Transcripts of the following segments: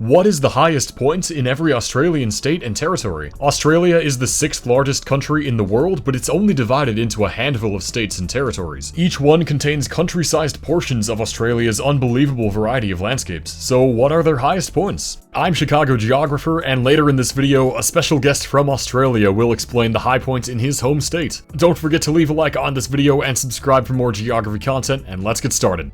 What is the highest point in every Australian state and territory? Australia is the 6th largest country in the world, but it's only divided into a handful of states and territories. Each one contains country-sized portions of Australia's unbelievable variety of landscapes. So what are their highest points? I'm Chicago Geographer, and later in this video, a special guest from Australia will explain the high points in his home state. Don't forget to leave a like on this video and subscribe for more geography content, and let's get started.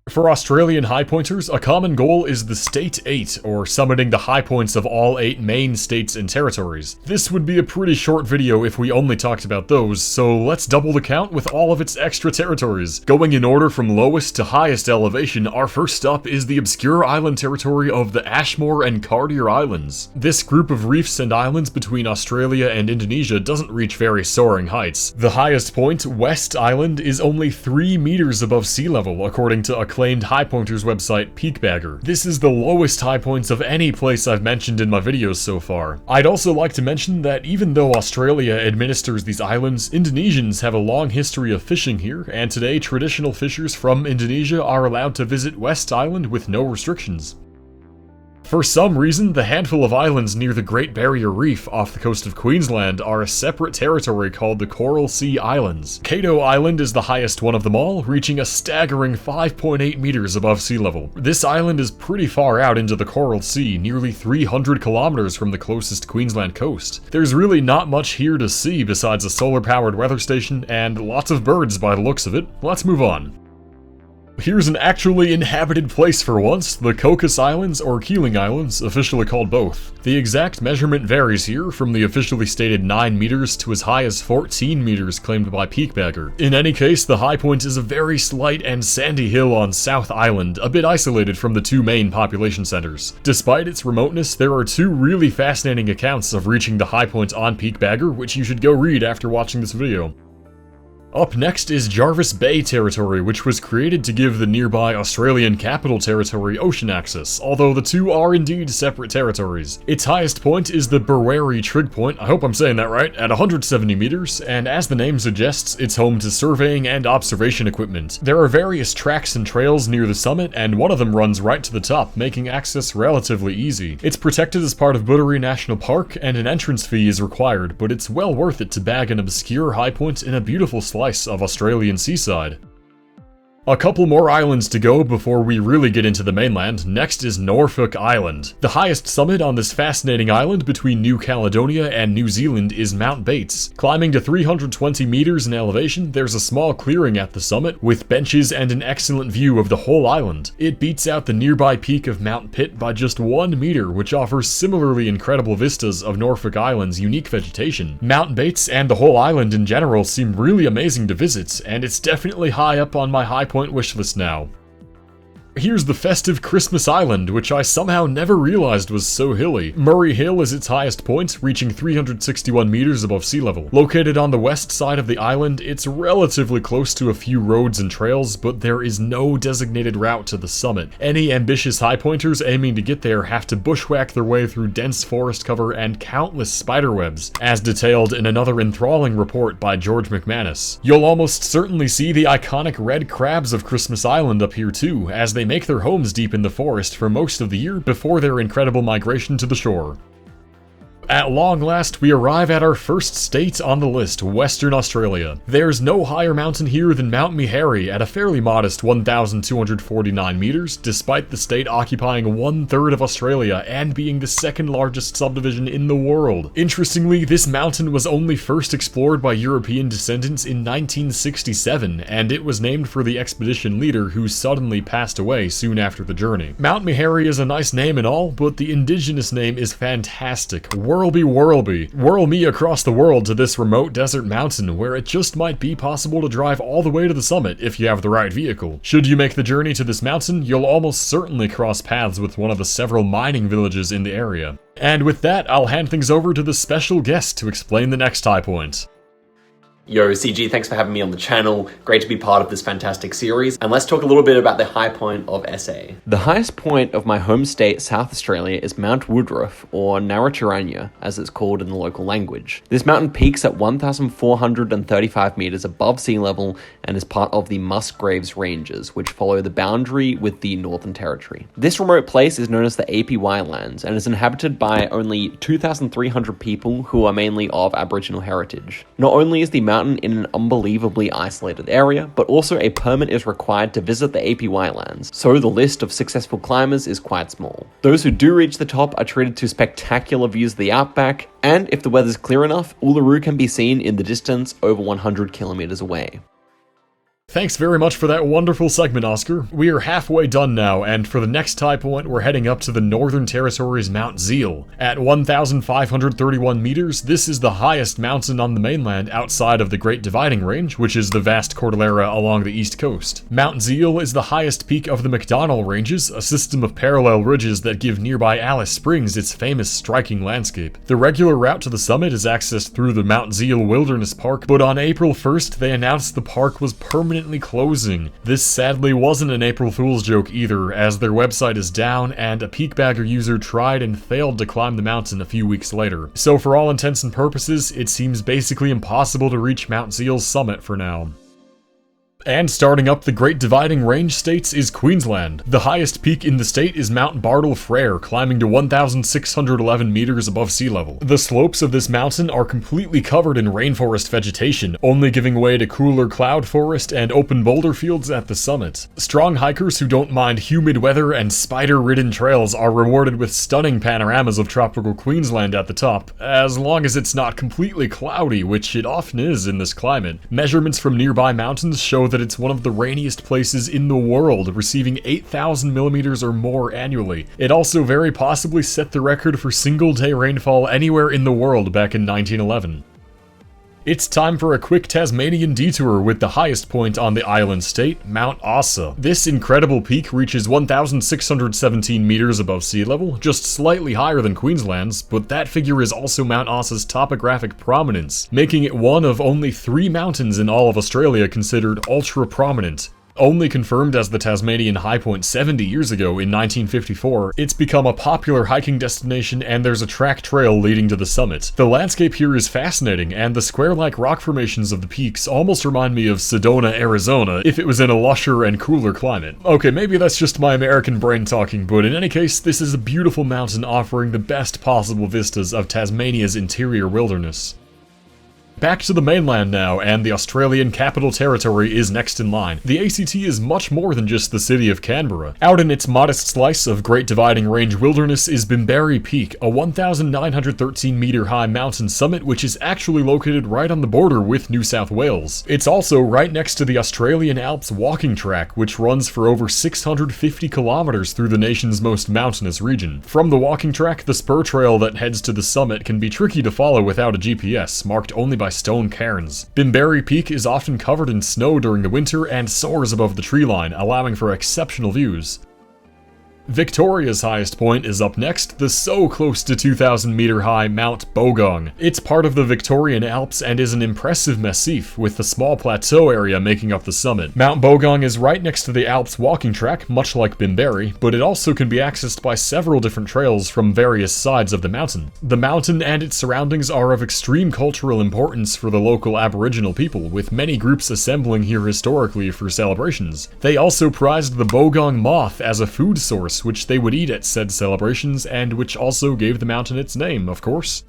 For Australian high pointers, a common goal is the State 8, or summiting the high points of all 8 main states and territories. This would be a pretty short video if we only talked about those, so let's double the count with all of its extra territories. Going in order from lowest to highest elevation, our first stop is the obscure island territory of the Ashmore and Cartier Islands. This group of reefs and islands between Australia and Indonesia doesn't reach very soaring heights. The highest point, West Island, is only 3 meters above sea level, according to acclaimed high pointers website Peakbagger. This is the lowest high points of any place I've mentioned in my videos so far. I'd also like to mention that even though Australia administers these islands, Indonesians have a long history of fishing here, and today traditional fishers from Indonesia are allowed to visit West Island with no restrictions. For some reason, the handful of islands near the Great Barrier Reef off the coast of Queensland are a separate territory called the Coral Sea Islands. Cato Island is the highest one of them all, reaching a staggering 5.8 meters above sea level. This island is pretty far out into the Coral Sea, nearly 300 kilometers from the closest Queensland coast. There's really not much here to see besides a solar-powered weather station and lots of birds by the looks of it. Let's move on. Here's an actually inhabited place for once, the Cocos Islands, or Keeling Islands, officially called both. The exact measurement varies here, from the officially stated 9 meters to as high as 14 meters claimed by Peakbagger. In any case, the high point is a very slight and sandy hill on South Island, a bit isolated from the 2 main population centers. Despite its remoteness, there are 2 really fascinating accounts of reaching the high point on Peakbagger, which you should go read after watching this video. Up next is Jervis Bay Territory, which was created to give the nearby Australian Capital Territory ocean access, although the 2 are indeed separate territories. Its highest point is the Berweri Trig Point, I hope I'm saying that right, at 170 meters, and as the name suggests, it's home to surveying and observation equipment. There are various tracks and trails near the summit, and one of them runs right to the top, making access relatively easy. It's protected as part of Buderi National Park, and an entrance fee is required, but it's well worth it to bag an obscure high point in a beautiful slice of Australian seaside. A couple more islands to go before we really get into the mainland. Next is Norfolk Island. The highest summit on this fascinating island between New Caledonia and New Zealand is Mount Bates. Climbing to 320 meters in elevation, there's a small clearing at the summit with benches and an excellent view of the whole island. It beats out the nearby peak of Mount Pitt by just 1 meter, which offers similarly incredible vistas of Norfolk Island's unique vegetation. Mount Bates and the whole island in general seem really amazing to visit, and it's definitely high up on my high point wishlist now. Here's the festive Christmas Island, which I somehow never realized was so hilly. Murray Hill is its highest point, reaching 361 meters above sea level. Located on the west side of the island, it's relatively close to a few roads and trails, but there is no designated route to the summit. Any ambitious high pointers aiming to get there have to bushwhack their way through dense forest cover and countless spiderwebs, as detailed in another enthralling report by George McManus. You'll almost certainly see the iconic red crabs of Christmas Island up here too, as they make their homes deep in the forest for most of the year before their incredible migration to the shore. At long last, we arrive at our first state on the list, Western Australia. There's no higher mountain here than Mount Meharry at a fairly modest 1,249 meters, despite the state occupying 1/3 of Australia and being the 2nd largest subdivision in the world. Interestingly, this mountain was only first explored by European descendants in 1967, and it was named for the expedition leader who suddenly passed away soon after the journey. Mount Meharry is a nice name and all, but the indigenous name is fantastic. Whirlby Whirlby. Whirl me across the world to this remote desert mountain where it just might be possible to drive all the way to the summit if you have the right vehicle. Should you make the journey to this mountain, you'll almost certainly cross paths with one of the several mining villages in the area. And with that, I'll hand things over to the special guest to explain the next high point. Yo, CG, thanks for having me on the channel. Great to be part of this fantastic series. And let's talk a little bit about the high point of SA. The highest point of my home state, South Australia, is Mount Woodruff, or Narratiranya, as it's called in the local language. This mountain peaks at 1,435 meters above sea level and is part of the Musgraves Ranges, which follow the boundary with the Northern Territory. This remote place is known as the APY Lands and is inhabited by only 2,300 people who are mainly of Aboriginal heritage. Not only is the mountain in an unbelievably isolated area, but also a permit is required to visit the APY Lands, so the list of successful climbers is quite small. Those who do reach the top are treated to spectacular views of the outback, and if the weather's clear enough, Uluru can be seen in the distance over 100 kilometers away. Thanks very much for that wonderful segment, Oscar. We are halfway done now, and for the next high point, we're heading up to the Northern Territory's Mount Zeal. At 1,531 meters, this is the highest mountain on the mainland outside of the Great Dividing Range, which is the vast cordillera along the east coast. Mount Zeal is the highest peak of the McDonald Ranges, a system of parallel ridges that give nearby Alice Springs its famous striking landscape. The regular route to the summit is accessed through the Mount Zeal Wilderness Park, but on April 1st, they announced the park was permanently closing. This sadly wasn't an April Fool's joke either, as their website is down and a Peakbagger user tried and failed to climb the mountain a few weeks later. So for all intents and purposes, it seems basically impossible to reach Mount Zeal's summit for now. And starting up the Great Dividing Range states is Queensland. The highest peak in the state is Mount Bartle Frere, climbing to 1,611 meters above sea level. The slopes of this mountain are completely covered in rainforest vegetation, only giving way to cooler cloud forest and open boulder fields at the summit. Strong hikers who don't mind humid weather and spider-ridden trails are rewarded with stunning panoramas of tropical Queensland at the top, as long as it's not completely cloudy, which it often is in this climate. Measurements from nearby mountains show that it's one of the rainiest places in the world, receiving 8,000 millimeters or more annually. It also very possibly set the record for single-day rainfall anywhere in the world back in 1911. It's time for a quick Tasmanian detour with the highest point on the island state, Mount Asa. This incredible peak reaches 1,617 meters above sea level, just slightly higher than Queensland's, but that figure is also Mount Asa's topographic prominence, making it one of only 3 mountains in all of Australia considered ultra-prominent. Only confirmed as the Tasmanian high point 70 years ago in 1954, it's become a popular hiking destination and there's a track trail leading to the summit. The landscape here is fascinating, and the square-like rock formations of the peaks almost remind me of Sedona, Arizona, if it was in a lusher and cooler climate. Okay, maybe that's just my American brain talking, but in any case, this is a beautiful mountain offering the best possible vistas of Tasmania's interior wilderness. Back to the mainland now, and the Australian Capital Territory is next in line. The ACT is much more than just the city of Canberra. Out in its modest slice of Great Dividing Range wilderness is Bimberry Peak, a 1,913 meter high mountain summit which is actually located right on the border with New South Wales. It's also right next to the Australian Alps walking track, which runs for over 650 kilometers through the nation's most mountainous region. From the walking track, the spur trail that heads to the summit can be tricky to follow without a GPS, marked only by stone cairns. Bimberry Peak is often covered in snow during the winter and soars above the tree line, allowing for exceptional views. Victoria's highest point is up next, the so close to 2,000 meter high Mount Bogong. It's part of the Victorian Alps and is an impressive massif, with the small plateau area making up the summit. Mount Bogong is right next to the Alps walking track, much like Bimberry, but it also can be accessed by several different trails from various sides of the mountain. The mountain and its surroundings are of extreme cultural importance for the local Aboriginal people, with many groups assembling here historically for celebrations. They also prized the Bogong moth as a food source, which they would eat at said celebrations, and which also gave the mountain its name, of course.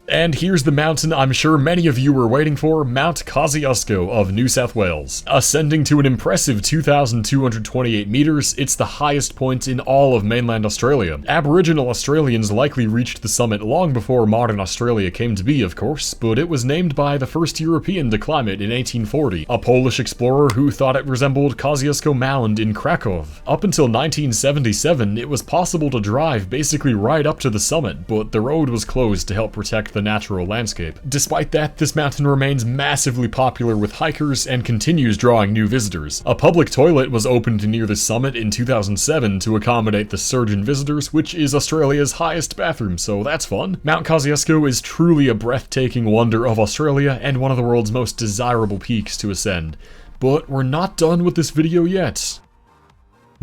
And here's the mountain I'm sure many of you were waiting for, Mount Kosciuszko of New South Wales. Ascending to an impressive 2,228 meters, it's the highest point in all of mainland Australia. Aboriginal Australians likely reached the summit long before modern Australia came to be, of course, but it was named by the first European to climb it in 1840, a Polish explorer who thought it resembled Kosciuszko Mound in Krakow. Up until 1977, it was possible to drive basically right up to the summit, but the road was closed to help protect affect the natural landscape. Despite that, this mountain remains massively popular with hikers and continues drawing new visitors. A public toilet was opened near the summit in 2007 to accommodate the surge in visitors, which is Australia's highest bathroom, so that's fun. Mount Kosciuszko is truly a breathtaking wonder of Australia and one of the world's most desirable peaks to ascend. But we're not done with this video yet.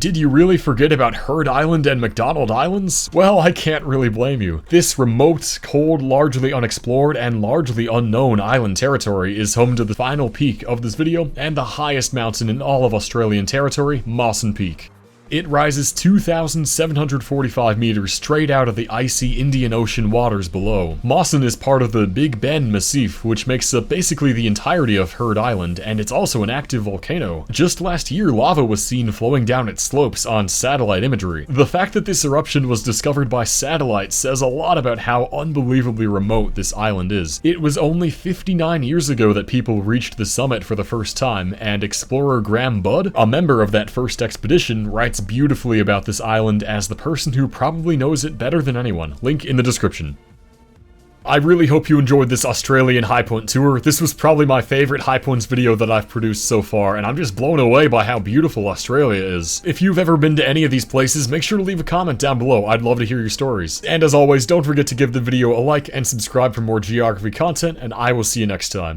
Did you really forget about Heard Island and McDonald Islands? Well, I can't really blame you. This remote, cold, largely unexplored, and largely unknown island territory is home to the final peak of this video and the highest mountain in all of Australian territory, Mawson Peak. It rises 2,745 meters straight out of the icy Indian Ocean waters below. Mawson is part of the Big Bend Massif, which makes up basically the entirety of Heard Island, and it's also an active volcano. Just last year, lava was seen flowing down its slopes on satellite imagery. The fact that this eruption was discovered by satellite says a lot about how unbelievably remote this island is. It was only 59 years ago that people reached the summit for the first time, and explorer Graham Budd, a member of that first expedition, writes beautifully about this island as the person who probably knows it better than anyone. Link in the description. I really hope you enjoyed this Australian high point tour. This was probably my favorite high points video that I've produced so far, and I'm just blown away by how beautiful Australia is. If you've ever been to any of these places, make sure to leave a comment down below. I'd love to hear your stories. And as always, don't forget to give the video a like and subscribe for more geography content, and I will see you next time.